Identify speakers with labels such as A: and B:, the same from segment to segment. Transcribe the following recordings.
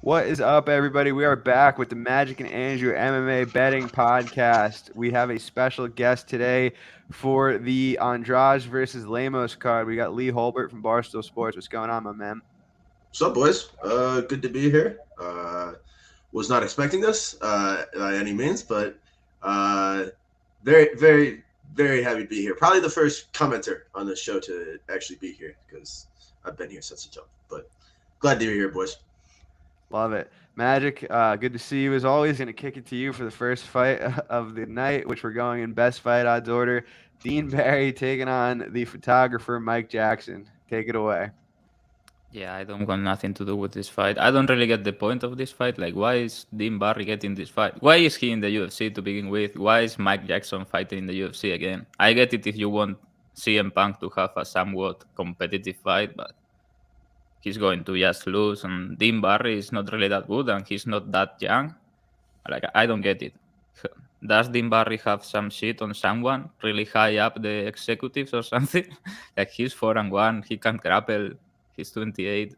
A: What is up, everybody? We are back with the Magic and Andrew MMA betting podcast. We have a special guest today for the Andrade versus Lemos card. We got Lee Holbert from Barstool Sports. What's going on, my man?
B: What's up, boys? Good to be here. Was not expecting this by any means, but uh, very, very, very happy to be here. Probably the first commenter on the show to actually be here because I've been here since the jump. But glad to be here, boys.
A: Love it. Magic, good to see you as always. Going to kick it to you for the first fight of the night, which we're going in best fight odds order. Dean Barry taking on the photographer Mike Jackson. Take it away.
C: Yeah, I don't want nothing to do with this fight. I don't really get the point of this fight. Like, why is Dean Barry getting this fight? Why is he in the UFC to begin with? Why is Mike Jackson fighting in the UFC again? I get it if you want CM Punk to have a somewhat competitive fight, but he's going to just lose. And Dean Barry is not really that good, and he's not that young. Like, I don't get it. Does Dean Barry have some shit on someone really high up the executives or something? Like, he's 4-1, he can't grapple. He's 28.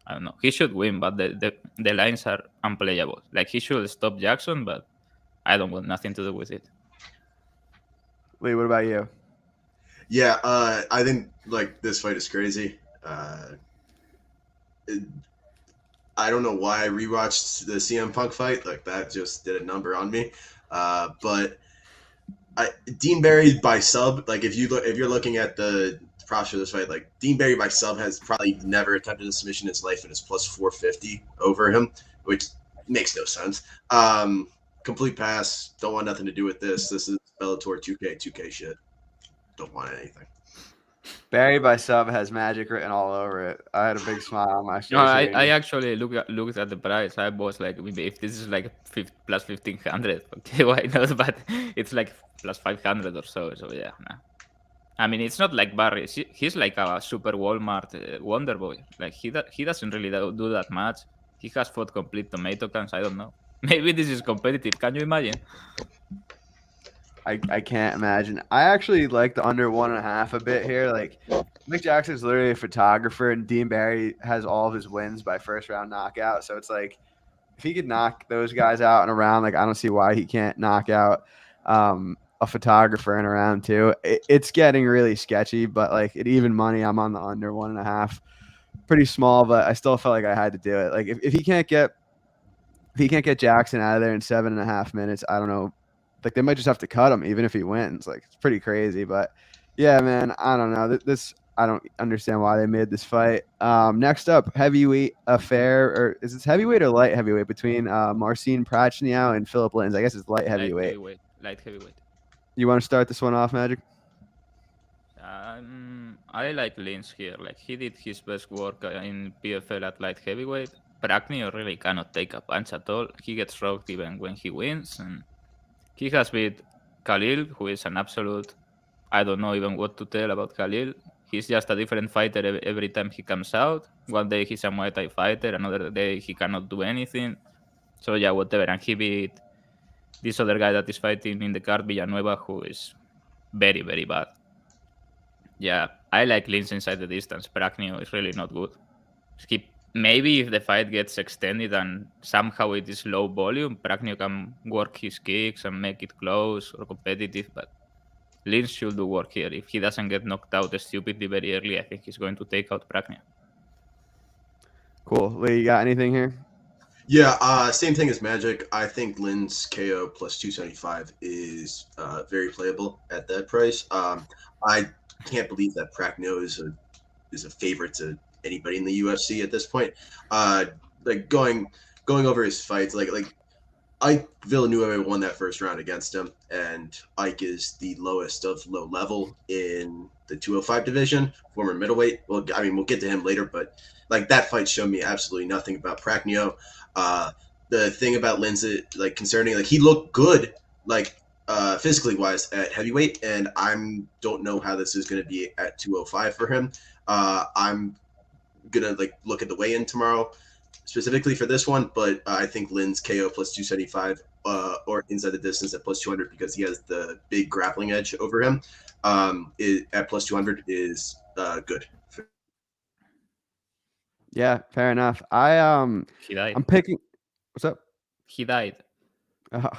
C: I don't know. He should win, but the lines are unplayable. Like, he should stop Jackson, but I don't want nothing to do with it.
A: Lee, what about you?
B: Yeah, I think like this fight is crazy. I don't know why I rewatched the CM Punk fight. Like that just did a number on me. But Dean Barry by sub, like if you're looking at the props for this fight, like Dean Barry by sub has probably never attempted a submission in his life and is plus 450 over him, which makes no sense. Complete pass. Don't want nothing to do with this. This is Bellator 2K shit. Don't want anything.
A: Barry by sub has Magic written all over it. I had a big smile on my face.
C: No, I actually looked at the price. I was like, maybe if this is like plus 1500, okay, why not? But it's like plus 500 or so. So yeah, nah. I mean, it's not like Barry. He's like a super Walmart Wonder Boy. Like he doesn't really do that much. He has fought complete tomato cans. I don't know. Maybe this is competitive. Can you imagine?
A: I can't imagine. I actually like the under 1.5 a bit here. Like Mick Jackson's literally a photographer, and Dean Barry has all of his wins by first round knockout. So it's like if he could knock those guys out in a round, like I don't see why he can't knock out a photographer in a round too. It's getting really sketchy, but like at even money, I'm on the under 1.5. Pretty small, but I still felt like I had to do it. Like if he can't get Jackson out of there in 7.5 minutes, I don't know. Like they might just have to cut him even if he wins. Like it's pretty crazy, but yeah, man, I don't know. This I don't understand why they made this fight. Next up, heavyweight affair, or is this heavyweight or light heavyweight between Marcin Prachnio and Philip Lins? I guess it's light heavyweight.
C: Light heavyweight.
A: You want to start this one off, Magic?
C: I like Lins here. Like he did his best work in PFL at light heavyweight. Prachnio really cannot take a punch at all. He gets rocked even when he wins, and he has beat Khalil, who is an absolute. I don't know even what to tell about Khalil. He's just a different fighter every time he comes out. One day he's a Muay Thai fighter, another day he cannot do anything. So yeah, whatever. And he beat this other guy that is fighting in the card, Nueva, who is very, very bad. Yeah, I like Lins inside the distance. Prachnio is really not good. Maybe if the fight gets extended and somehow it is low volume, Prachnio can work his kicks and make it close or competitive, but Lins should do work here. If he doesn't get knocked out stupidly very early, I think he's going to take out Prachnio.
A: Cool. Lee, you got anything here?
B: Yeah, same thing as Magic. I think Lynn's KO plus 275 is very playable at that price. I can't believe that Prachnio is a favorite to anybody in the UFC at this point. Like going over his fights, like Ike Villanueva won that first round against him, and Ike is the lowest of low level in the 205 division, former middleweight. Well, I mean, we'll get to him later, but like that fight showed me absolutely nothing about Prachnio. The thing about Lindsay, like concerning, like he looked good, like physically wise at heavyweight, and don't know how this is going to be at 205 for him. I'm gonna like look at the weigh-in tomorrow specifically for this one, but I think Lynn's KO plus 275 or inside the distance at plus 200 because he has the big grappling edge over him at plus 200 is good.
A: Yeah, fair enough.
C: He died.
A: I'm picking. What's up?
C: He died.
A: Oh,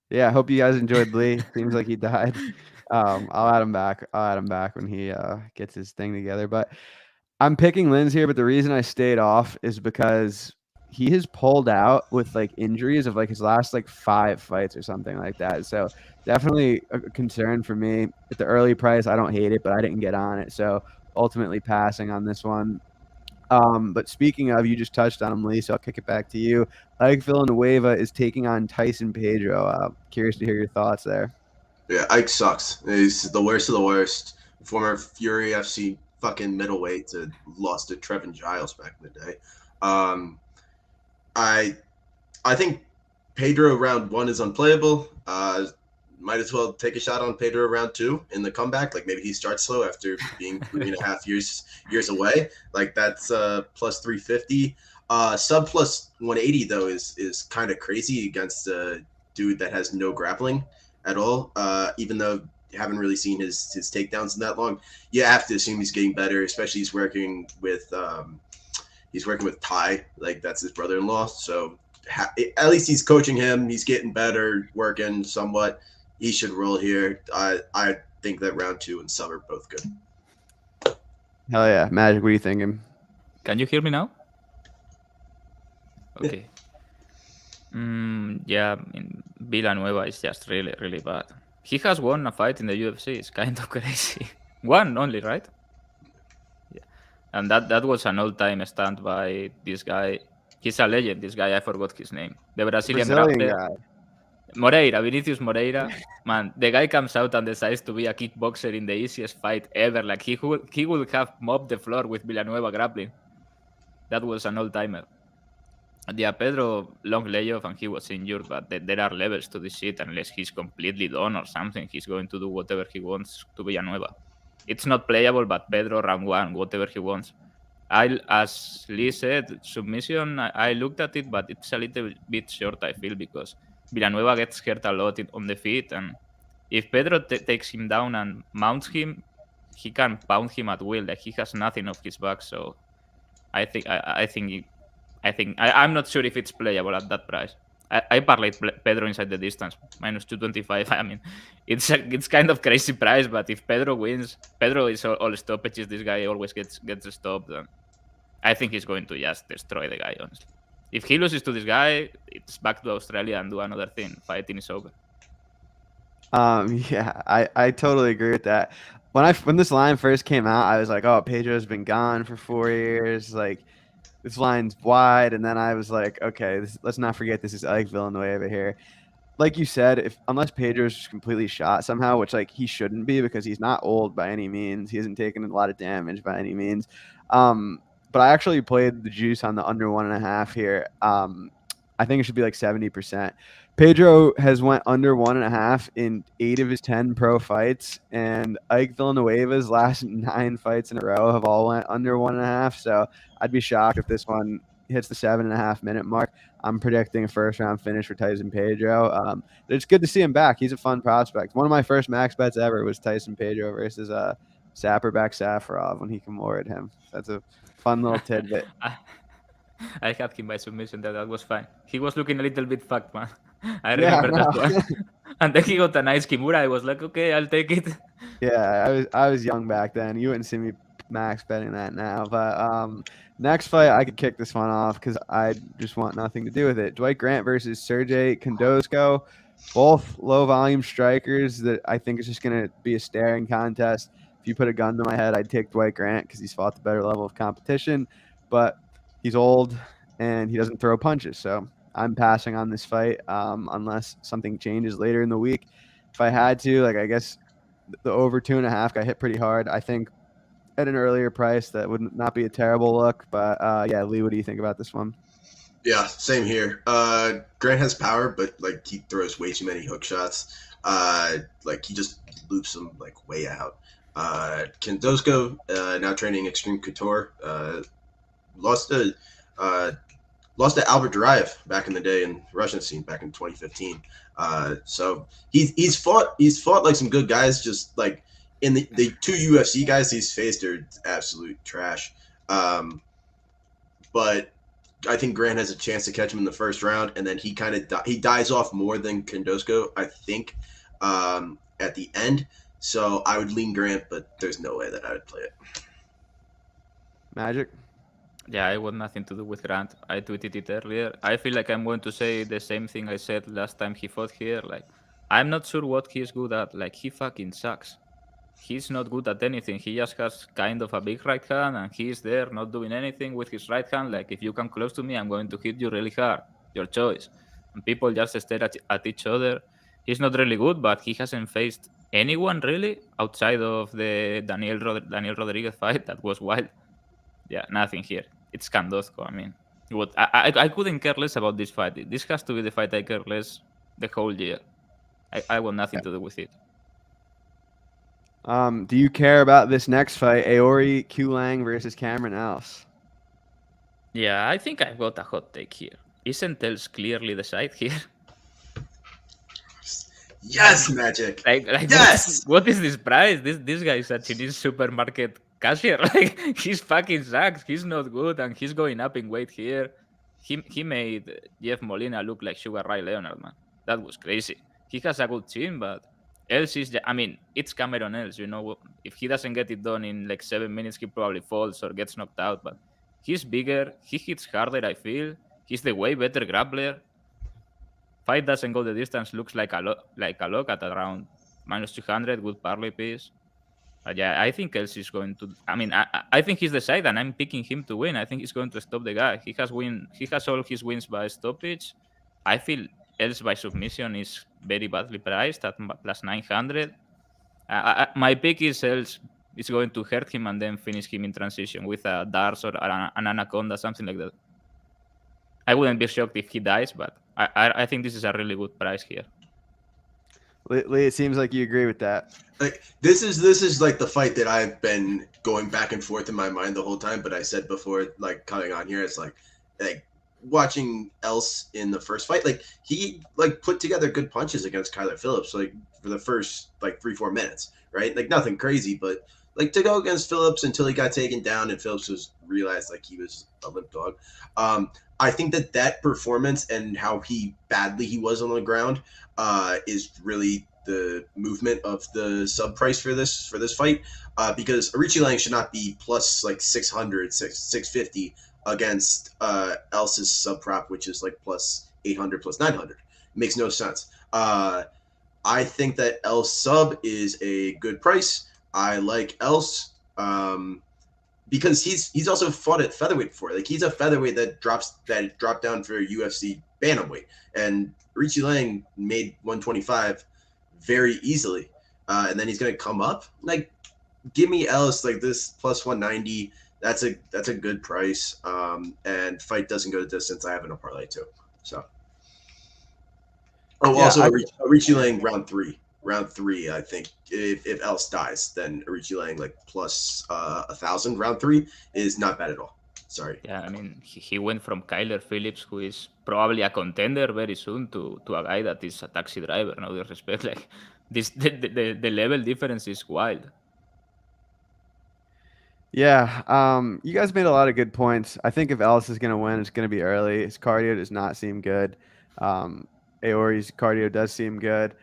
A: yeah, I hope you guys enjoyed Lee. Seems like he died. I'll add him back. I'll add him back when he gets his thing together. But I'm picking Linz here, but the reason I stayed off is because he has pulled out with like injuries of like his last like 5 fights or something like that. So definitely a concern for me. At the early price, I don't hate it, but I didn't get on it. So ultimately passing on this one. But speaking of, you just touched on him, Lee, so I'll kick it back to you. Ike Villanueva is taking on Tyson Pedro. Curious to hear your thoughts there.
B: Yeah, Ike sucks. He's the worst of the worst. Former Fury FC fucking middleweight to lost to Trevin Giles back in the day. I think Pedro round 1 is unplayable. Might as well take a shot on Pedro round 2 in the comeback. Like maybe he starts slow after being 3.5 years away. Like that's plus 350. Sub plus 180 though is kind of crazy against a dude that has no grappling at all. Even though you haven't really seen his takedowns in that long, you have to assume he's getting better. Especially he's working with Ty, like that's his brother-in-law. So at least he's coaching him. He's getting better, working somewhat. He should roll here. I think that round 2 and Sub are both good.
A: Hell yeah, Magic. What are you thinking?
C: Can you hear me now? Okay. Yeah, Villanueva is just really, really bad. He has won a fight in the UFC. It's kind of crazy. One only, right? Yeah. And that was an all-time stunt by this guy. He's a legend, this guy. I forgot his name. The Brazilian
A: guy.
C: Moreira, Vinicius Moreira. Man, the guy comes out and decides to be a kickboxer in the easiest fight ever. Like he would have mopped the floor with Villanueva grappling. That was an all-timer. Yeah, Pedro, long layoff and he was injured, but there are levels to this shit. Unless he's completely done or something, he's going to do whatever he wants to Villanueva. It's not playable, but Pedro round 1, whatever he wants. As Lee said, submission, I looked at it, but it's a little bit short, I feel, because Villanueva gets hurt a lot on the feet, and if Pedro takes him down and mounts him, he can pound him at will. Like he has nothing off his back, so I'm not sure if it's playable at that price. I parlayed Pedro inside the distance, minus 225. I mean, it's kind of crazy price, but if Pedro wins, Pedro is all stoppages. This guy always gets stopped. And I think he's going to just destroy the guy, honestly. If he loses to this guy, it's back to Australia and do another thing. Fighting is over.
A: Yeah, I totally agree with that. When this line first came out, I was like, oh, Pedro's been gone for 4 years. Like, this line's wide. And then I was like, okay, let's not forget this is Ike Villanueva here. Like you said, unless Pedro's just completely shot somehow, which like he shouldn't be because he's not old by any means. He hasn't taken a lot of damage by any means. But I actually played the juice on the under 1.5 here. I think it should be like 70%. Pedro has went under 1.5 in 8 of his 10 pro fights, and Ike Villanueva's last 9 fights in a row have all went under 1.5. So I'd be shocked if this one hits the 7.5 minute mark. I'm predicting a first round finish for Tyson Pedro. It's good to see him back. He's a fun prospect. One of my first max bets ever was Tyson Pedro versus Sapperback Safarov when he commorted him. That's a fun little tidbit.
C: I had him by submission. That was fine. He was looking a little bit fucked, man. I remember that one. And then he got a nice Kimura. I was like, okay, I'll take it.
A: Yeah, I was young back then. You wouldn't see me max betting that now. But next fight, I could kick this one off because I just want nothing to do with it. Dwight Grant versus Sergey Kondosko. Both low-volume strikers that I think is just going to be a staring contest. If you put a gun to my head, I'd take Dwight Grant because he's fought the better level of competition. But he's old and he doesn't throw punches. So I'm passing on this fight unless something changes later in the week. If I had to, like, I guess the over 2.5 got hit pretty hard. I think at an earlier price that would not be a terrible look. But yeah, Lee, what do you think about this one?
B: Yeah, same here. Grant has power, but like he throws way too many hook shots. Like he just loops them like way out. Kondosko, now training Extreme Couture, lost to Albert Duraev back in the day in the Russian scene back in 2015. So he's fought like some good guys. Just like in the 2 UFC guys he's faced are absolute trash. but I think Grant has a chance to catch him in the first round, and then he kind of he dies off more than Kondosko, I think, at the end. So I would lean Grant, but there's no way that I would play it.
A: Magic?
C: Yeah, I want nothing to do with Grant. I tweeted it earlier. I feel like I'm going to say the same thing I said last time he fought here. Like, I'm not sure what he's good at. Like, he fucking sucks. He's not good at anything. He just has kind of a big right hand, and he's there not doing anything with his right hand. Like, if you come close to me, I'm going to hit you really hard. Your choice. And people just stare at each other. He's not really good, but he hasn't faced anyone really outside of the Daniel Rodriguez fight. That was wild. Yeah, nothing here. It's Kondosko. I mean, what I couldn't care less about this fight. This has to be the fight I care less the whole year. I want nothing to do with it.
A: Do you care about this next fight, Ayori Kulang versus Cameron Else?
C: Yeah, I think I've got a hot take here. Isn't Else clearly the side here?
B: Yes, Magic.
C: Like
B: yes.
C: What is this price? This guy is a Chinese supermarket cashier. Like, he's fucking sucks. He's not good, and he's going up in weight here. He made Jeff Molina look like Sugar Ray Leonard, man. That was crazy. He has a good chin, but Else is, I mean, it's Cameron Else, you know. If he doesn't get it done in like 7 minutes, he probably falls or gets knocked out. But he's bigger. He hits harder, I feel. He's the way better grappler. Fight doesn't go the distance. Looks like a lock at around -200 with parlay piece. But yeah, I think Else is going to. I mean, I think he's the side, and I'm picking him to win. I think he's going to stop the guy. He has all his wins by stoppage. I feel Else by submission is very badly priced at +900. My pick is Else is going to hurt him and then finish him in transition with a Dars or an Anaconda, something like that. I wouldn't be shocked if he dies, but I think this is a really good price here.
A: Lee, it seems like you agree with that.
B: Like this is like the fight that I've been going back and forth in my mind the whole time. But I said before, like coming on here, it's like watching Else in the first fight. Like he like put together good punches against Kyler Phillips, like for the first like 3-4 minutes, right? Like nothing crazy, but like to go against Phillips until he got taken down and Phillips was realized like he was a limp dog. I think that performance and how badly he was on the ground is really the movement of the sub price for this fight, because Aoriqileng should not be plus like 600, 650 against Else's sub prop, which is like plus 800, plus 900. It makes no sense. I think that Else sub is a good price. I like Else because he's also fought at featherweight before. Like he's a featherweight that dropped down for UFC bantamweight, and Aoriqileng made 125 very easily, and then he's gonna come up. Like, give me Else like this plus 190. That's a good price. And fight doesn't go the distance. I have in a parlay too. So, also Aoriqileng round three. I think if Else dies, then Aoriqileng like plus 1,000 round 3 is not bad at all. Sorry.
C: Yeah, I mean, he went from Kyler Phillips, who is probably a contender very soon, to a guy that is a taxi driver. No disrespect, like the level difference is wild.
A: Yeah, you guys made a lot of good points. I think if Ellis is going to win, it's going to be early. His cardio does not seem good. Ayori's cardio does seem good.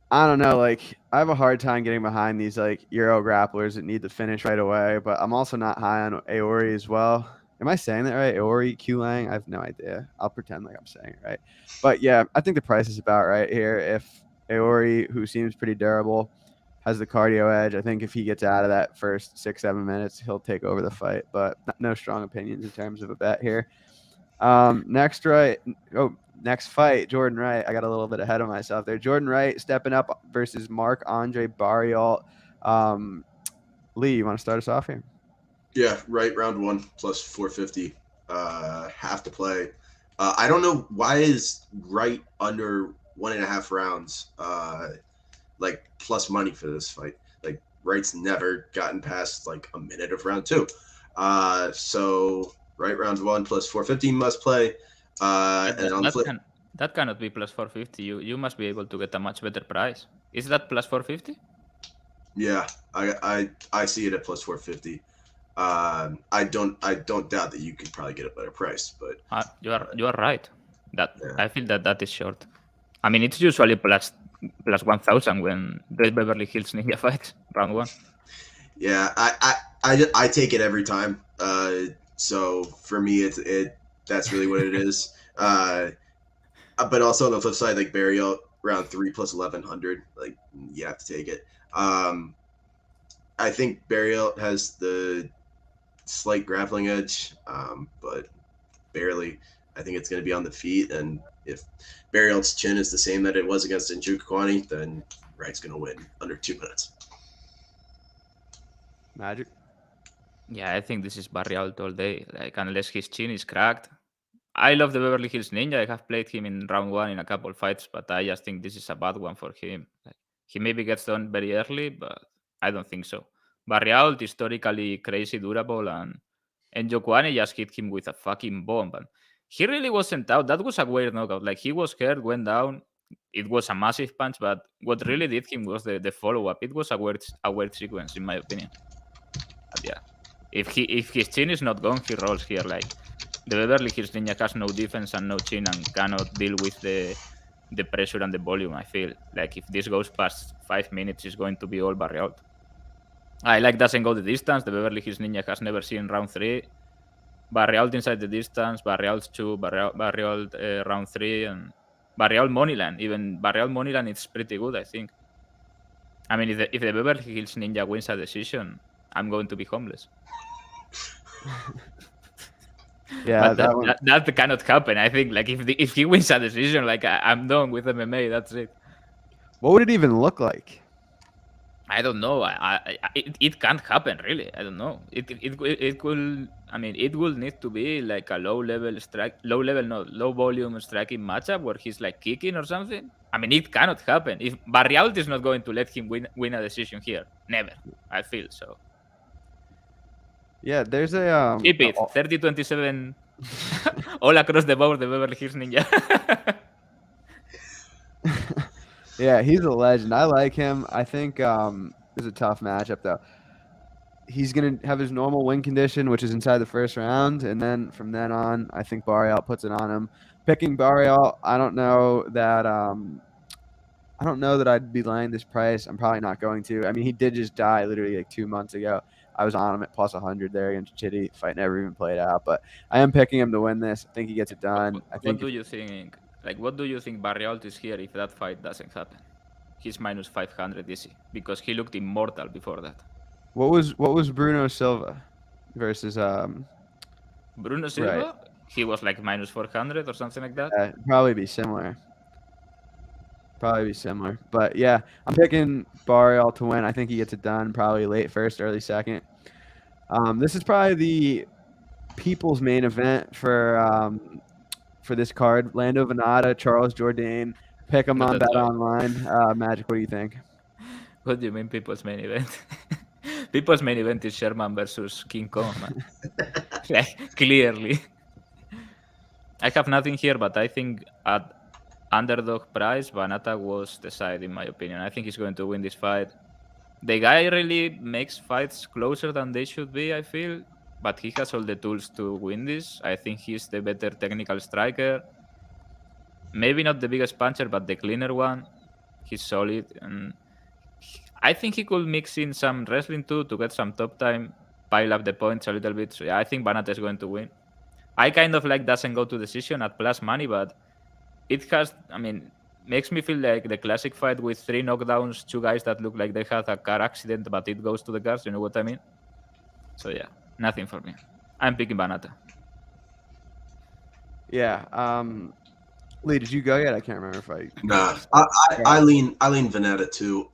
A: I don't know. Like, I have a hard time getting behind these like Euro grapplers that need to finish right away. But I'm also not high on Ayori as well. Am I saying that right? Ayori, Kulang? I have no idea. I'll pretend like I'm saying it right. But yeah, I think the price is about right here. If Ayori, who seems pretty durable, has the cardio edge, I think if he gets out of that first 6-7 minutes, he'll take over the fight. But no strong opinions in terms of a bet here. Next fight, Jordan Wright. I got a little bit ahead of myself there. Jordan Wright stepping up versus Marc-Andre Barriault. Lee, you want to start us off here?
B: Yeah, Wright round 1 plus 450. Have to play. I don't know why is Wright under 1.5 rounds like plus money for this fight. Like Wright's never gotten past like a minute of round 2. So Wright round 1 plus 450 must play. And on the flip,
C: that cannot be plus 450. You must be able to get a much better price. Is that plus 450?
B: Yeah, I see it at plus 450. I don't doubt that you could probably get a better price, but
C: You are right. That
B: Yeah.
C: I feel that is short. I mean, it's usually plus 1,000 when the Beverly Hills Ninja fights round 1.
B: yeah, I take it every time. So for me, that's really what it is. But also on the flip side, like Barrios round 3 plus 1,100, like you have to take it. I think Barrios has the slight grappling edge, but barely. I think it's going to be on the feet, and if Barrios' chin is the same that it was against Njoku, then Wright's going to win under 2 minutes.
A: Magic.
C: Yeah, I think this is Barrios all day. Like, unless his chin is cracked. I love the Beverly Hills Ninja. I have played him in round 1 in a couple fights, but I just think this is a bad one for him. Like, he maybe gets done very early, but I don't think so. Barrios historically crazy durable, and Njoku just hit him with a fucking bomb. And he really wasn't out. That was a weird knockout. Like, he was hurt, went down. It was a massive punch, but what really did him was the follow-up. It was a weird sequence, in my opinion. But yeah, if his chin is not gone, he rolls here. Like, the Beverly Hills Ninja has no defense and no chin and cannot deal with the pressure and the volume. I feel like if this goes past 5 minutes, it's going to be all Barrios. I like doesn't go the distance. The Beverly Hills Ninja has never seen round 3. Barrios inside the distance, Barrios 2, Barrios round 3, and Barrios moneyline. Even Barrios moneyline is pretty good, I think. I mean, if the Beverly Hills Ninja wins a decision, I'm going to be homeless.
A: Yeah,
C: but that cannot happen. I think like if he wins a decision, like I'm done with MMA. That's it.
A: What would it even look like?
C: I don't know. It can't happen really. I don't know. It could. I mean, it will need to be like a low volume striking matchup where he's like kicking or something. I mean, it cannot happen. If Barrios is not going to let him win a decision here, never. I feel so.
A: Yeah, there's a
C: keep it 30-27 all across the board. The Beverly Hills Ninja.
A: Yeah, he's a legend. I like him. I think it's a tough matchup though. He's gonna have his normal win condition, which is inside the first round, and then from then on, I think Barrios puts it on him. Picking Barrios, I don't know that I'd be laying this price. I'm probably not going to. I mean, he did just die literally like 2 months ago. I was on him at plus 100 there against Chitty. Fight never even played out, but I am picking him to win this. I think he gets it done.
C: What do you think? Like, what do you think Barrios is here if that fight doesn't happen? He's minus 500 easy because he looked immortal before that.
A: What was Bruno Silva versus
C: Bruno Silva?
A: Right.
C: He was like minus 400 or something like that.
A: Probably be similar. But yeah, I'm picking Barrios to win. I think he gets it done probably late first, early second. This is probably the people's main event for this card. Lando Venata, Charles Jourdain. Pick him on Bet Online. Magic, what do you think?
C: What do you mean people's main event? People's main event is Sherman versus King Kong, man. Like, clearly. I have nothing here, but I think at underdog price, Venata was the side, in my opinion. I think he's going to win this fight. The guy really makes fights closer than they should be, I feel. But he has all the tools to win this. I think he's the better technical striker. Maybe not the biggest puncher, but the cleaner one. He's solid. And I think he could mix in some wrestling too to get some top time, pile up the points a little bit. So yeah, I think Venata is going to win. I kind of like doesn't go to decision at plus money, but it has, I mean, makes me feel like the classic fight with 3 knockdowns, 2 guys that look like they had a car accident, but it goes to the cars. You know what I mean? So yeah, nothing for me. I'm picking Venata.
A: Yeah. Lee, did you go yet? I can't remember if I.
B: Nah, I lean Venata too.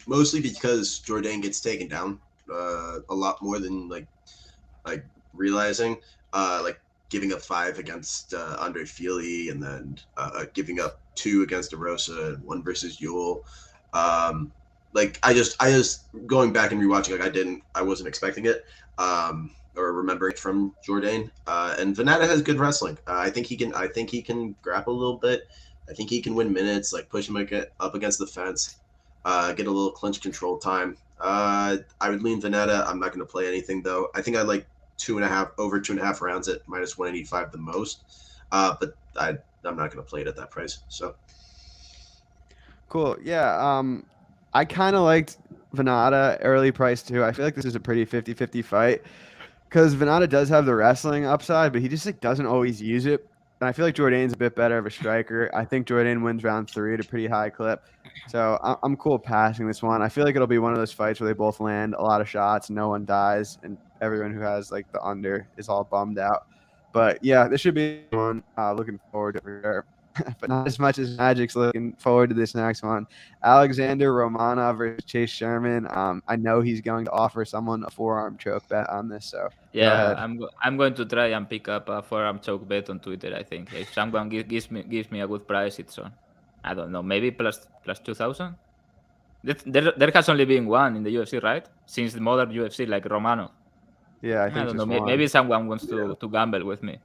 B: Mostly because Jourdain gets taken down a lot more than like realizing. Like giving up 5 against Andre Fili, and then giving up 2 against DeRosa and 1 versus Yule. Like I just going back and rewatching, like I wasn't expecting it. Or remembering it from Jourdain. And Venata has good wrestling. I think he can grapple a little bit. I think he can win minutes, like push him up against the fence. get a little clinch control time. I would lean Veneta. I'm not going to play anything though. I think I like 2.5 over 2.5 rounds at minus 185 the most. But I'm not going to play it at that price. So
A: Cool. Yeah. I kind of liked Venata early price too. I feel like this is a pretty 50-50 fight because Venata does have the wrestling upside, but he just like doesn't always use it. And I feel like Jourdain's a bit better of a striker. I think Jourdain wins round 3 at a pretty high clip. So I'm cool passing this one. I feel like it'll be one of those fights where they both land a lot of shots, no one dies, and everyone who has like the under is all bummed out. But yeah, this should be one. Looking forward to it for sure. But not as much as Magic's looking forward to this next one. Alexander Romanov versus Chase Sherman. I know he's going to offer someone a forearm choke bet on this. So
C: Yeah, I'm going to try and pick up a forearm choke bet on Twitter. I think if someone gives me a good price, it's on. I don't know, maybe plus 2,000. There has only been one in the UFC, right? Since the modern UFC, like Romanov.
A: yeah, I
C: I
A: think
C: don't
A: just
C: know.
A: one.
C: Maybe someone wants to gamble with me.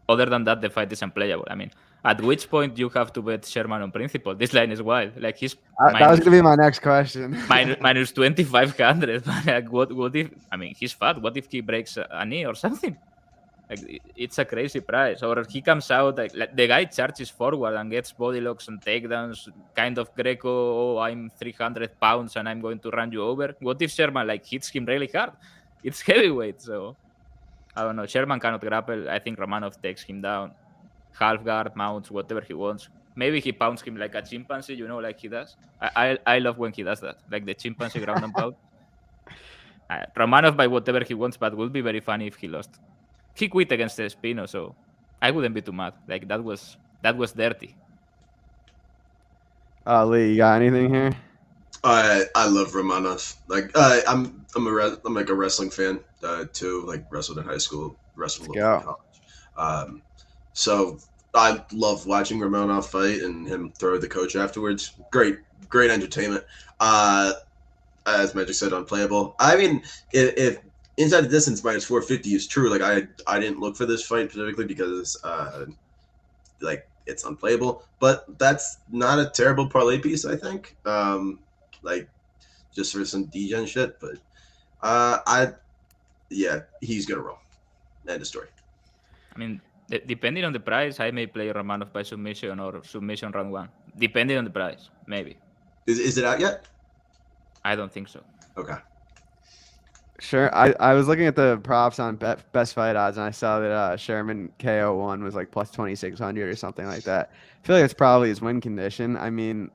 C: Other than that, the fight is unplayable. I mean, at which point you have to bet Sherman on principle? This line is wild. Like he's
A: That was gonna be my next question.
C: minus 2,500. Like what if? I mean, he's fat. What if he breaks a knee or something? Like it's a crazy price. Or he comes out like the guy charges forward and gets body locks and takedowns, kind of Greco. Oh, I'm 300 pounds and I'm going to run you over. What if Sherman like hits him really hard? It's heavyweight, so I don't know. Sherman cannot grapple. I think Romanov takes him down, half guard, mounts, whatever he wants. Maybe he pounds him like a chimpanzee, like he does. I love when he does that, like the chimpanzee ground and pound. Romanov by whatever he wants, but would be very funny if he lost. He quit against the Espino, so I wouldn't be too mad. Like that was dirty.
A: Lee, you got anything here?
B: I love Romanov. Like I'm like a wrestling fan too. Like wrestled in high school, wrestled a little bit in college. So I love watching Romanov fight and him throw the coach afterwards. Great entertainment. As Magic said, unplayable. I mean, if inside the distance minus 450 is true, like I didn't look for this fight specifically because like it's unplayable, but that's not a terrible parlay piece, I think. Like just for some degen shit, but he's gonna roll. End of story.
C: I mean, depending on the price, I may play Romanov by submission or submission round 1. Depending on the price, maybe.
B: Is it out yet?
C: I don't think so.
B: Okay.
A: Sure. I was looking at the props on best fight odds, and I saw that Sherman KO1 was like plus 2,600 or something like that. I feel like it's probably his win condition. I mean,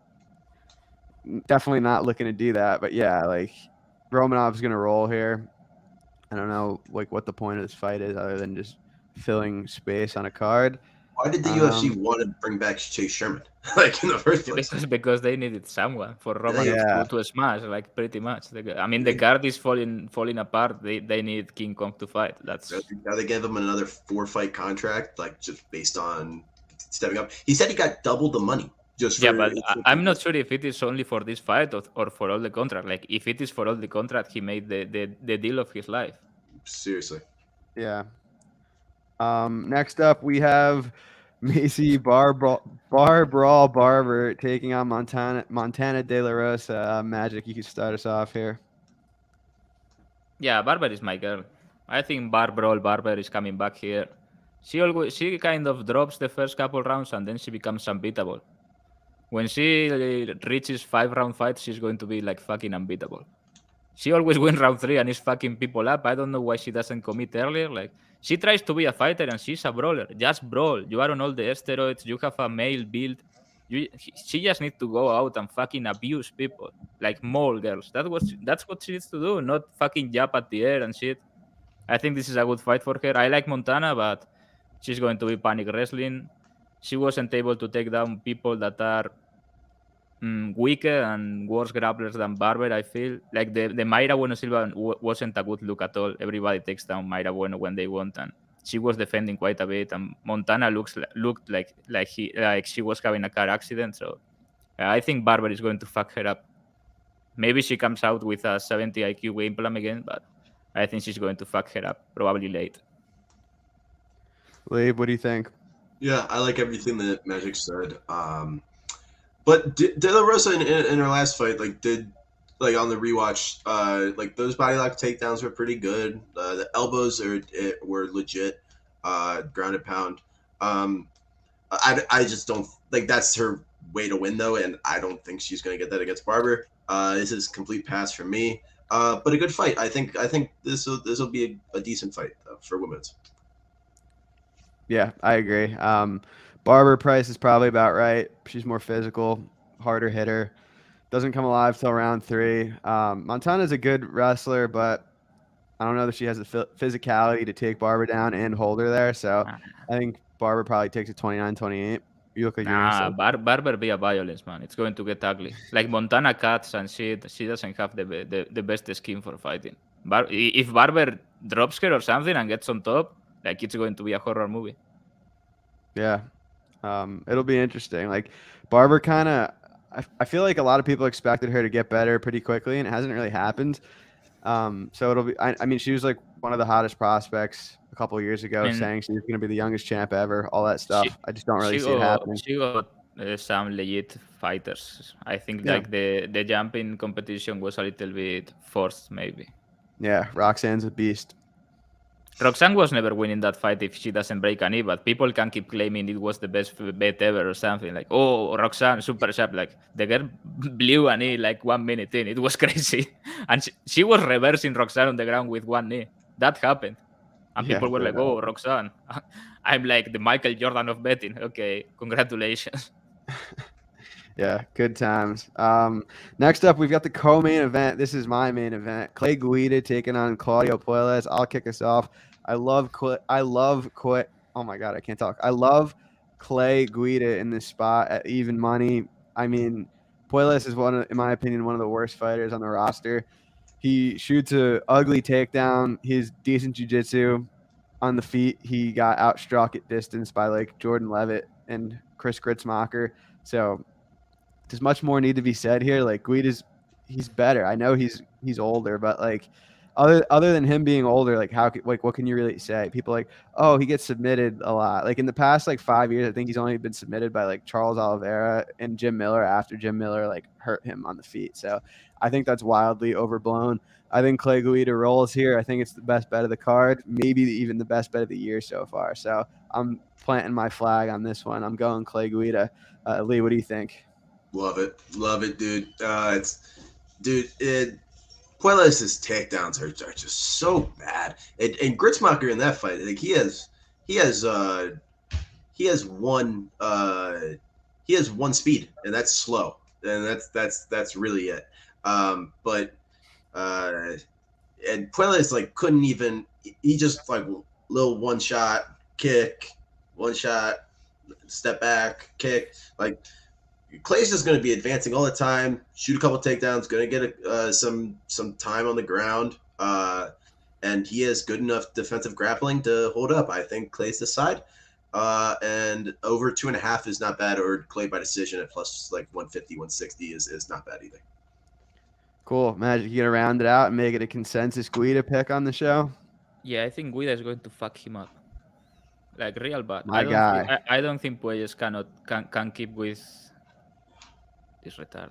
A: definitely not looking to do that, but yeah, like Romanov's gonna roll here. I don't know like what the point of this fight is other than just filling space on a card.
B: Why did the UFC want to bring back Chase Sherman like in the first place?
C: Because they needed someone for Romanov to smash, like pretty much. I mean, the card is falling apart. They need King Kong to fight.
B: Now they gave him another 4-fight contract, like just based on stepping up. He said he got double the money.
C: But I'm not sure if it is only for this fight or for all the contract. Like if it is for all the contract, he made the deal of his life.
B: Seriously.
A: Yeah. Next up, we have Macy Bar Brawl Barber taking on Montana De La Rosa. Magic, you can start us off here.
C: Yeah, Barber is my girl. I think Barber is coming back here. She kind of drops the first couple rounds and then she becomes unbeatable. When she reaches 5-round fights, she's going to be like fucking unbeatable. She always wins round 3 and is fucking people up. I don't know why she doesn't commit earlier. Like she tries to be a fighter and she's a brawler. Just brawl. You are on all the steroids. You have a male build. She just needs to go out and fucking abuse people like mole girls. That's what she needs to do. Not fucking jab at the air and shit. I think this is a good fight for her. I like Montana, but she's going to be panic wrestling. She wasn't able to take down people that are weaker and worse grapplers than Barber. I feel like the Mayra Bueno Silva wasn't a good look at all. Everybody takes down Mayra Bueno when they want, and she was defending quite a bit. And Montana looked like she was having a car accident. So I think Barber is going to fuck her up. Maybe she comes out with a 70 IQ game plan again, but I think she's going to fuck her up probably late.
A: Lee, what do you think?
B: Yeah, I like everything that Magic said. But De La Rosa in her last fight, like on the rewatch, like those body lock takedowns were pretty good. The elbows were legit, ground and pound. I just don't like that's her way to win though, and I don't think she's going to get that against Barber. This is complete pass for me. But a good fight. I think this will be a decent fight for women's.
A: Yeah, I agree. Barber price is probably about right. She's more physical, harder hitter. Doesn't come alive till round 3. Montana's a good wrestler, but I don't know that she has the physicality to take Barber down and hold her there. So I think Barber probably takes a 29-28. You look like you're
C: Nah, Barber be a violence, man. It's going to get ugly. Like Montana cuts and shit. She doesn't have the best skin for fighting. If Barber drops her or something and gets on top, like it's going to be a horror movie.
A: Yeah. It'll be interesting. Like Barber kind of, I feel like a lot of people expected her to get better pretty quickly, and it hasn't really happened. So it'll be, I mean, she was like one of the hottest prospects a couple of years ago, saying she was going to be the youngest champ ever, all that stuff. I just don't really see it happening.
C: She got some legit fighters. I think like the jumping competition was a little bit forced, maybe.
A: Yeah, Roxanne's a beast.
C: Roxanne was never winning that fight if she doesn't break a knee, but people can keep claiming it was the best bet ever or something. Like, oh, Roxanne, super sharp. Like, the girl blew a knee like 1 minute in. It was crazy. And she was reversing Roxanne on the ground with one knee. That happened. And people were like, oh, Roxanne. I'm like the Michael Jordan of betting. Okay, congratulations.
A: Yeah, good times. Next up, we've got the co-main event. This is my main event. Clay Guida taking on Claudio Puelles. I'll kick us off. Oh my God, I can't talk. I love Clay Guida in this spot at even money. I mean, Puelles is in my opinion, one of the worst fighters on the roster. He shoots a ugly takedown. He's decent jiu-jitsu on the feet. He got outstruck at distance by like Jordan Levitt and Chris Gritzmacher. So does much more need to be said here? Like Guida's, he's better. I know he's older, but like other than him being older, like what can you really say? People like, oh, he gets submitted a lot. Like in the past like 5 years, I think he's only been submitted by like Charles Oliveira and Jim Miller after Jim Miller like hurt him on the feet. So I think that's wildly overblown. I think Clay Guida rolls here. I think it's the best bet of the card, maybe even the best bet of the year so far. So I'm planting my flag on this one. I'm going Clay Guida. Lee, what do you think?
B: Love it, dude. Puelles' takedowns are just so bad, and Gritzmacher in that fight, like he has one speed, and that's slow, and that's really it. But and Puelles like couldn't even. He just like little one shot kick, one shot step back kick. Like Clay's just going to be advancing all the time, shoot a couple takedowns, going to get some time on the ground, and he has good enough defensive grappling to hold up. I think Clay's the side, and over 2.5 is not bad, or Clay by decision at plus like 150, 160 is not bad either.
A: Cool. Magic, you gonna round it out and make it a consensus Guida pick on the show?
C: Yeah, I think Guida is going to fuck him up. Like real bad. I don't think Puelles can keep with this retard.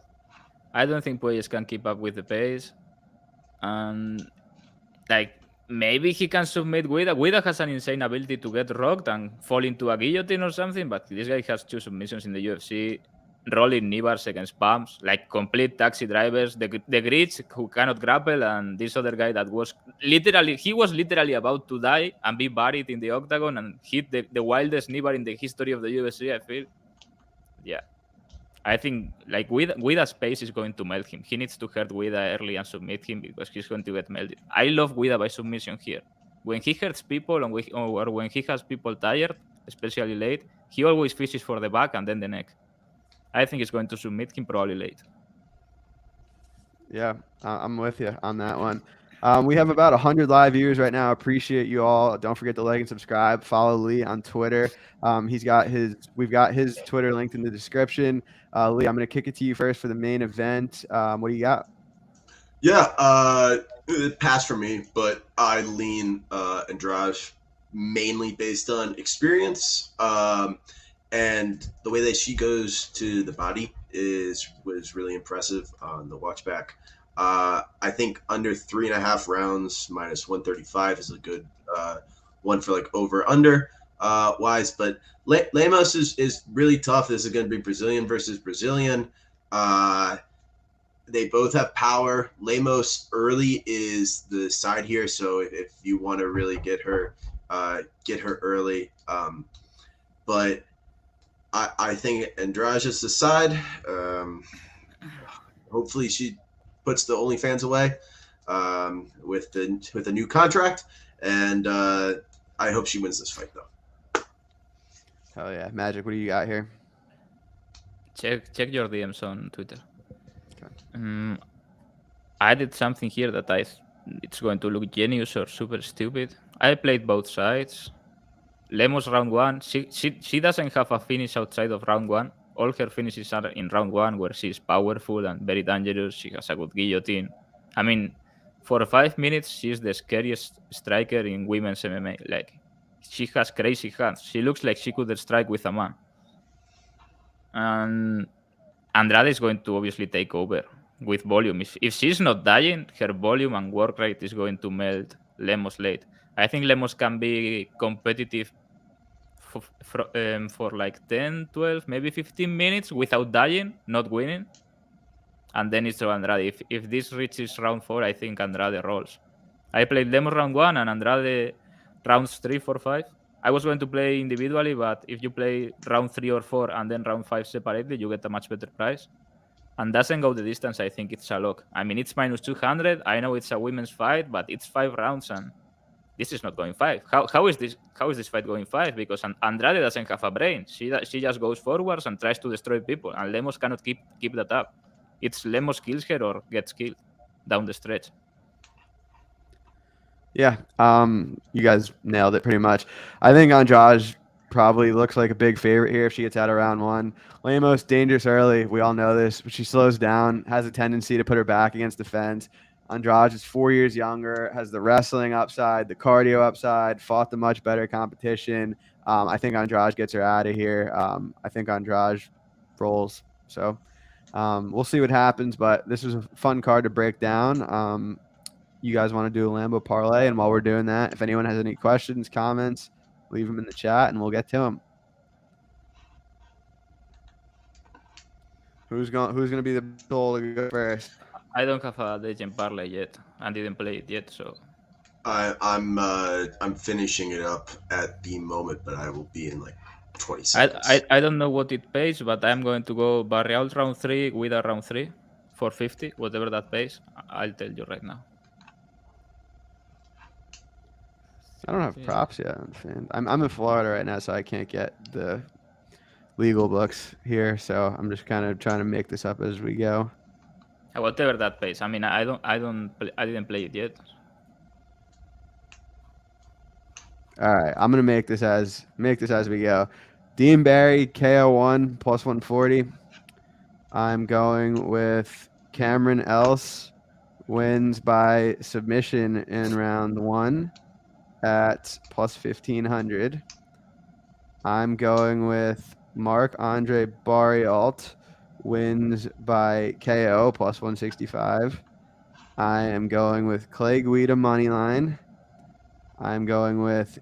C: I don't think Puelles can keep up with the pace. And like maybe he can submit Guida. Guida has an insane ability to get rocked and fall into a guillotine or something, but this guy has 2 submissions in the UFC. Rolling knee bars against bumps, like complete taxi drivers, the grids who cannot grapple, and this other guy that was literally about to die and be buried in the octagon and hit the wildest knee bar in the history of the UFC, I feel. Yeah. I think like Guida's pace is going to melt him. He needs to hurt Guida early and submit him because he's going to get melted. I love Guida by submission here. When he hurts people or when he has people tired, especially late, he always fishes for the back and then the neck. I think he's going to submit him probably late.
A: Yeah, I'm with you on that one. We have about 100 live viewers right now. Appreciate you all. Don't forget to like and subscribe. Follow Lee on Twitter. We've got his Twitter linked in the description. Lee, I'm going to kick it to you first for the main event. What do you got?
B: Yeah, pass for me, but I lean Andrade mainly based on experience. and the way that she goes to the body was really impressive on the watch back. I think under 3.5 rounds minus 135 is a good one for like over under wise. But Lemos is really tough. This is going to be Brazilian versus Brazilian. They both have power. Lemos early is the side here, so if you want to really get her early. But I think Andrade is the side. Hopefully she puts the OnlyFans away with the new contract, and I hope she wins this fight though.
A: Hell yeah, Magic. What do you got here?
C: Check your DMs on Twitter.
A: Okay.
C: I did something here that it's going to look genius or super stupid. I played both sides. Lemos round 1. She doesn't have a finish outside of round 1. All her finishes are in round 1, where she's powerful and very dangerous. She has a good guillotine. I mean, for 5 minutes, she's the scariest striker in women's MMA. Like, she has crazy hands. She looks like she could strike with a man. And Andrade is going to obviously take over with volume. If she's not dying, her volume and work rate is going to melt Lemos late. I think Lemos can be competitive for like 10, 12, maybe 15 minutes without dying, not winning. And then it's to Andrade. If this reaches round 4, I think Andrade rolls. I played Lemos round 1 and Andrade rounds 3, 4, 5. I was going to play individually, but if you play round 3 or 4 and then round 5 separately, you get a much better price. And doesn't go the distance, I think it's a lock. I mean, it's minus 200. I know it's a women's fight, but it's 5 rounds and this is not going 5. How is this fight going 5? Because Andrade doesn't have a brain. She just goes forwards and tries to destroy people, and Lemos cannot keep that up. It's Lemos kills her or gets killed down the stretch.
A: Yeah, you guys nailed it pretty much. I think Andrade probably looks like a big favorite here if she gets out of round 1. Lemos, dangerous early. We all know this, but she slows down, has a tendency to put her back against the fence. Andrade is 4 years younger, has the wrestling upside, the cardio upside, fought the much better competition. I think Andrade gets her out of here. I think Andrade rolls. So we'll see what happens, but this was a fun card to break down. You guys want to do a Lambo parlay, and while we're doing that, if anyone has any questions, comments, leave them in the chat, and we'll get to them. Who's going to be the soul to go first?
C: I don't have a degen parlay yet. I didn't play it yet, so
B: I'm finishing it up at the moment, but I will be in like 20 seconds.
C: I don't know what it pays, but I'm going to go barrial round 3 with a round 3 for 50, whatever that pays. I'll tell you right now.
A: I don't have props yet. I'm in Florida right now, so I can't get the legal books here. So I'm just kind of trying to make this up as we go.
C: Whatever that pays. I mean, I didn't play it yet.
A: All right, I'm gonna make this as we go. Dean Barry KO1 plus 140. I'm going with Cameron Else wins by submission in round 1 at plus 1500. I'm going with Marc-Andre Barriault wins by KO plus 165. I am going with Clay Guida money line. I'm going with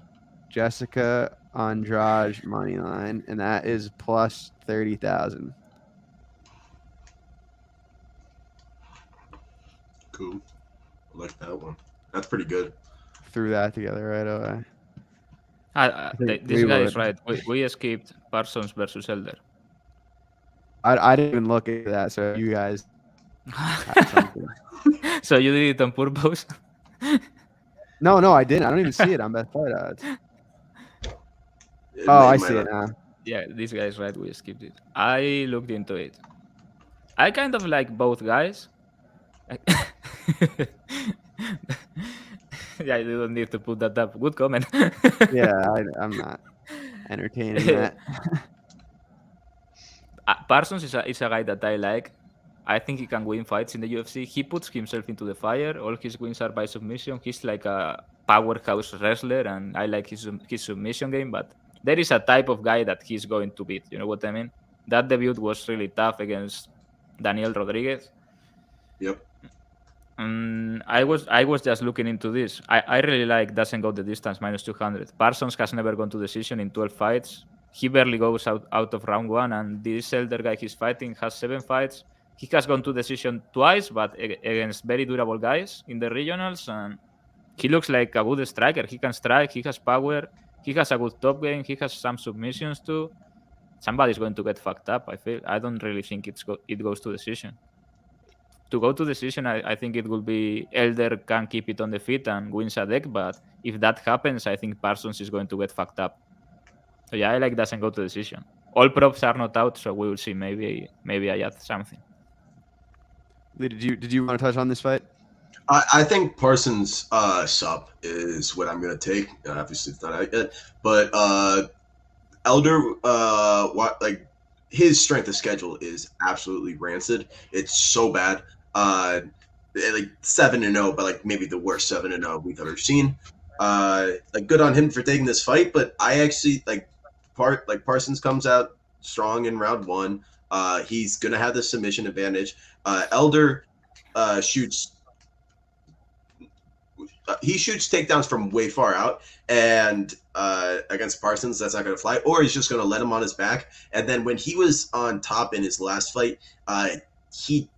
A: Jessica Andrade money line, and that is plus 30,000.
B: Cool. I like that one. That's pretty good.
A: Threw that together right away.
C: This guy is right. We skipped Parsons versus Elder.
A: I didn't even look at that, so you guys.
C: So you did it on purpose?
A: No, I didn't. I don't even see it on Best Fight Odds. I see it now.
C: Yeah, this guy is right. We skipped it. I looked into it. I kind of like both guys. Yeah, you don't need to put that up. Good comment.
A: Yeah, I'm not entertaining that.
C: Parsons is a guy that I like. I think he can win fights in the UFC. He puts himself into the fire. All his wins are by submission. He's like a powerhouse wrestler, and I like his submission game. But there is a type of guy that he's going to beat. You know what I mean? That debut was really tough against Daniel Rodriguez.
B: Yep.
C: I was just looking into this. I really like doesn't go the distance -200. Parsons has never gone to decision in 12 fights. He barely goes out of round 1, and this elder guy he's fighting has 7 fights. He has gone to decision twice, but against very durable guys in the regionals, and he looks like a good striker. He can strike, he has power, he has a good top game, he has some submissions too. Somebody's going to get fucked up, I feel. I don't really think it goes to decision. To go to decision, I think it will be Elder can keep it on the feet and wins a deck, but if that happens, I think Parsons is going to get fucked up. So yeah, I like doesn't go to decision. All props are not out, so we will see. Maybe I add something.
A: Lee, did you want to touch on this fight?
B: I think Parsons sub is what I'm gonna take. Obviously, it's not out yet, but Elder, like his strength of schedule is absolutely rancid. It's so bad. Like 7-0, but like maybe the worst 7-0 we've ever seen. Like good on him for taking this fight, but I actually like Parsons comes out strong in round 1. He's gonna have the submission advantage. Elder shoots takedowns from way far out, and against Parsons, that's not going to fly. Or he's just going to let him on his back. And then when he was on top in his last fight, he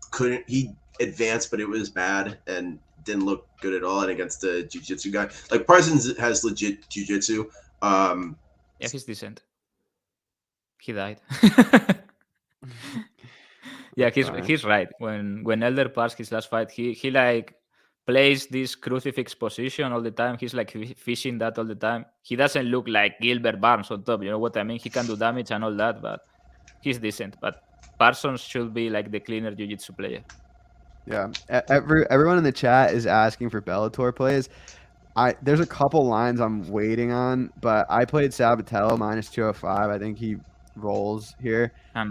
B: advanced, but it was bad and didn't look good at all. And against the jiu-jitsu guy, like Parsons has legit jiu-jitsu.
C: Yeah, he's decent. He died. Yeah, he's right. When Elder passed his last fight, he like plays this crucifix position all the time. He's like fishing that all the time. He doesn't look like Gilbert Barnes on top. You know what I mean? He can do damage and all that, but he's decent. But Parsons should be like the cleaner jiu-jitsu player.
A: Yeah, everyone in the chat is asking for Bellator plays. There's a couple lines I'm waiting on, but I played Sabatello -205. I think he rolls here.
C: I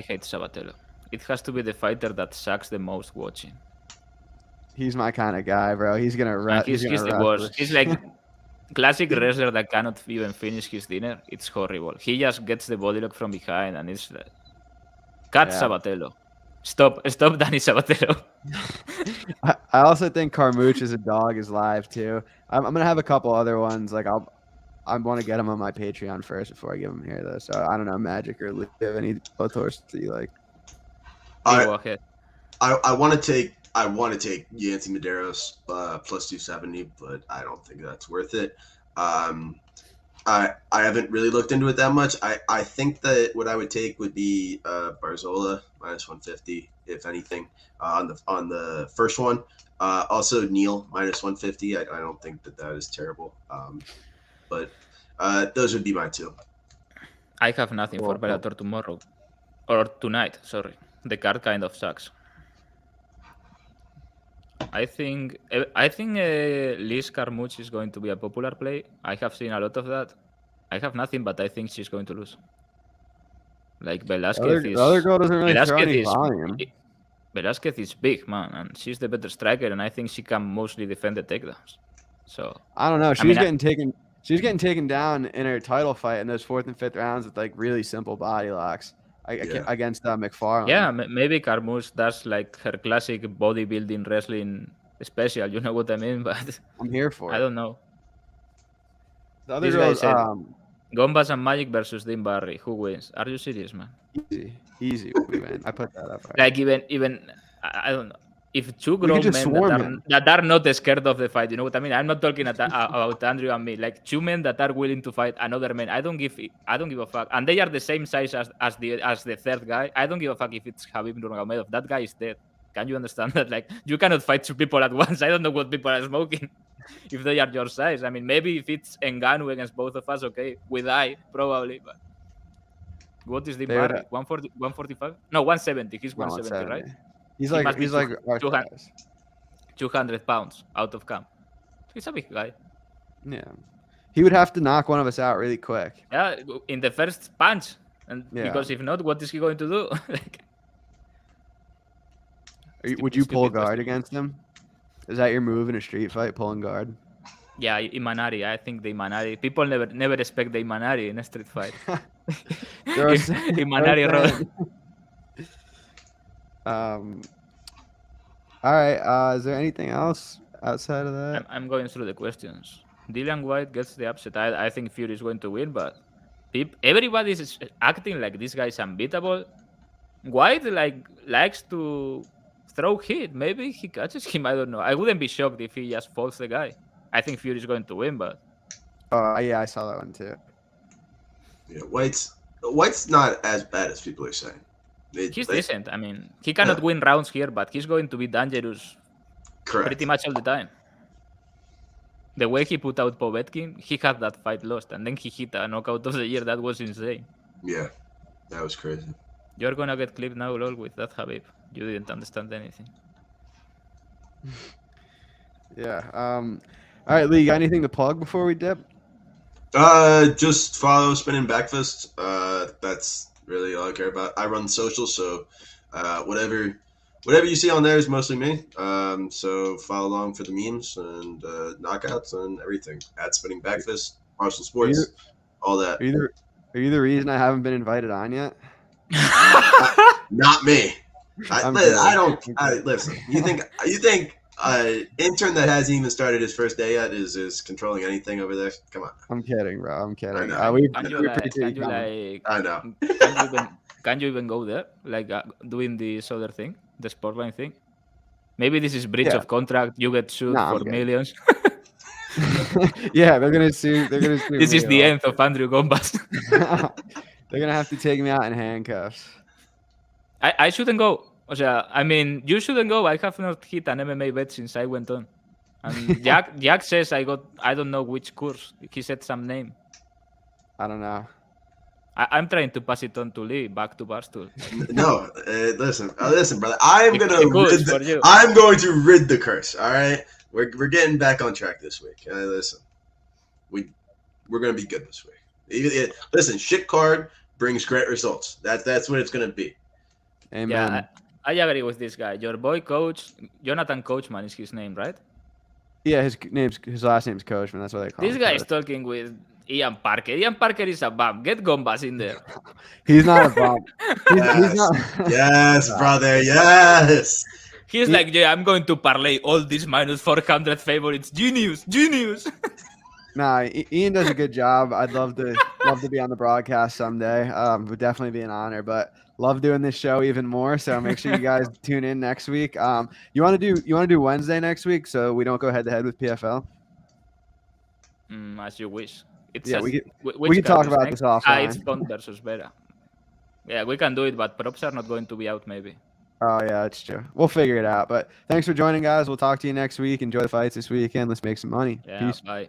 C: hate Sabatello. It has to be the fighter that sucks the most watching.
A: He's my kind of guy, bro. He's gonna rush.
C: He's the worst. He's like classic wrestler that cannot even finish his dinner. It's horrible. He just gets the body lock from behind, and it's like, cut Sabatello. Stop Danny Sabatello.
A: I also think Carmouche is a dog is live too. I'm gonna have a couple other ones. Like I want to get him on my Patreon first before I give him here though. So I don't know, Magic or Luke, do you have any Bellators that you like?
B: I want to take Yancy Medeiros +270, but I don't think that's worth it. I haven't really looked into it that much. I think that what I would take would be Barzola -150, if anything, on the first one. Also Neil -150. I don't think that is terrible. But those would be my two.
C: I have nothing for Bellator tomorrow or tonight. Sorry, the card kind of sucks. I think Liz Carmouche is going to be a popular play. I have seen a lot of that. I have nothing, but I think she's going to lose. Like Velasquez
A: the other girl doesn't really throw any volume.
C: Velasquez is big, man, and she's the better striker, and I think she can mostly defend the takedowns. So
A: I don't know. She's getting taken down in her title fight in those 4th and 5th rounds with like really simple body locks against McFarlane.
C: Yeah, maybe Carmouche does like her classic bodybuilding wrestling special. You know what I mean? But
A: I'm here for it.
C: I don't know.
A: The other girls,
C: Gombas and Magic versus Dean Barry. Who wins? Are you serious, man?
A: Easy, we win. I put that up. Right.
C: Like even I don't know. If two grown men that are not scared of the fight, you know what I mean? I'm not talking about Andrew and me. Like 2 men that are willing to fight another man. I don't give a fuck. And they are the same size as the third guy. I don't give a fuck if it's Khabib Nurmagomedov. That guy is dead. Can you understand that? Like you cannot fight 2 people at once. I don't know what people are smoking if they are your size. I mean, maybe if it's Ngannou against both of us, okay, we die probably. But what is the bar? 140, 145? No, 170. He's 170, right?
A: He's like
C: 200 pounds out of camp. He's a big guy.
A: Yeah, he would have to knock one of us out really quick.
C: Yeah, in the first punch, and because if not, what is he going to do?
A: Would you pull guard against him? Is that your move in a street fight, pulling guard?
C: Yeah, Imanari. I think the Imanari. People never expect the Imanari in a street fight. Imanari roll.
A: All right. Is there anything else outside of that?
C: I'm going through the questions. Dylan White gets the upset. I think Fury is going to win, but everybody is acting like this guy is unbeatable. White likes to throw hit. Maybe he catches him. I don't know. I wouldn't be shocked if he just falls the guy. I think Fury is going to win, but
A: Oh yeah, I saw that one too.
B: Yeah, White's not as bad as people are saying.
C: he's decent. I mean, he cannot win rounds here, but he's going to be dangerous
B: Correct.
C: pretty much all the time. The way he put out Povetkin, he had that fight lost, and then he hit a knockout of the year. That was insane.
B: Yeah, that was crazy.
C: You're gonna get clipped now, lol, with that, Habib. You didn't understand anything.
A: Yeah. All right, Lee. Got anything to plug before we dip?
B: Just follow Spinning Backfist. That's really all I care about. I run social, so whatever you see on there is mostly me. So follow along for the memes and knockouts and everything at Spinning Backfist, Barstool Sports, all that.
A: Are you the reason I haven't been invited on yet?
B: Not me. I don't.
A: kidding.
B: Listen. You think intern that hasn't even started his first day yet is controlling anything over there? Come on.
A: I'm kidding, bro. I'm kidding.
B: I know.
A: I
B: I know.
C: Can you even go there? Like doing this other thing, the Sportline thing? Maybe this is breach of contract. You get sued
A: Nah, I'm
C: for
A: good.
C: millions.
A: Yeah, they're gonna sue.
C: This is the end of Andrew Gombas.
A: They're gonna have to take me out in handcuffs.
C: I shouldn't go. O sea, I mean, you shouldn't go. I have not hit an MMA bet since I went on. And Jack says I don't know which course. He said some name.
A: I don't know.
C: I'm trying to pass it on to Lee, back to Barstool.
B: No, listen, brother. I'm going to rid the curse. All right, we're getting back on track this week. Listen, we're going to be good this week. Listen, shit card brings great results. That's what it's going to be.
A: Amen.
C: Yeah, I agree with this guy. Your boy Coach, Jonathan Coachman is his name, right?
A: Yeah, his last name's Coachman. That's what they call
C: This
A: him.
C: guy is talking with Ian Parker. Ian Parker is a bum. Get Gombas in there.
A: He's not a bum. He's not.
B: Yes, brother. Yes.
C: He's like, yeah, I'm going to parlay all these minus 400 favorites. Genius.
A: Nah, Ian does a good job. I'd love to be on the broadcast someday. Would definitely be an honor, but love doing this show even more. So make sure you guys tune in next week. You want to do Wednesday next week so we don't go head to head with PFL?
C: As you wish.
A: We can talk about this offline.
C: It's Bond versus Vera. Yeah, we can do it, but props are not going to be out maybe.
A: Oh yeah, that's true. We'll figure it out. But thanks for joining, guys. We'll talk to you next week. Enjoy the fights this weekend. Let's make some money.
C: Yeah,
A: Peace.
C: bye.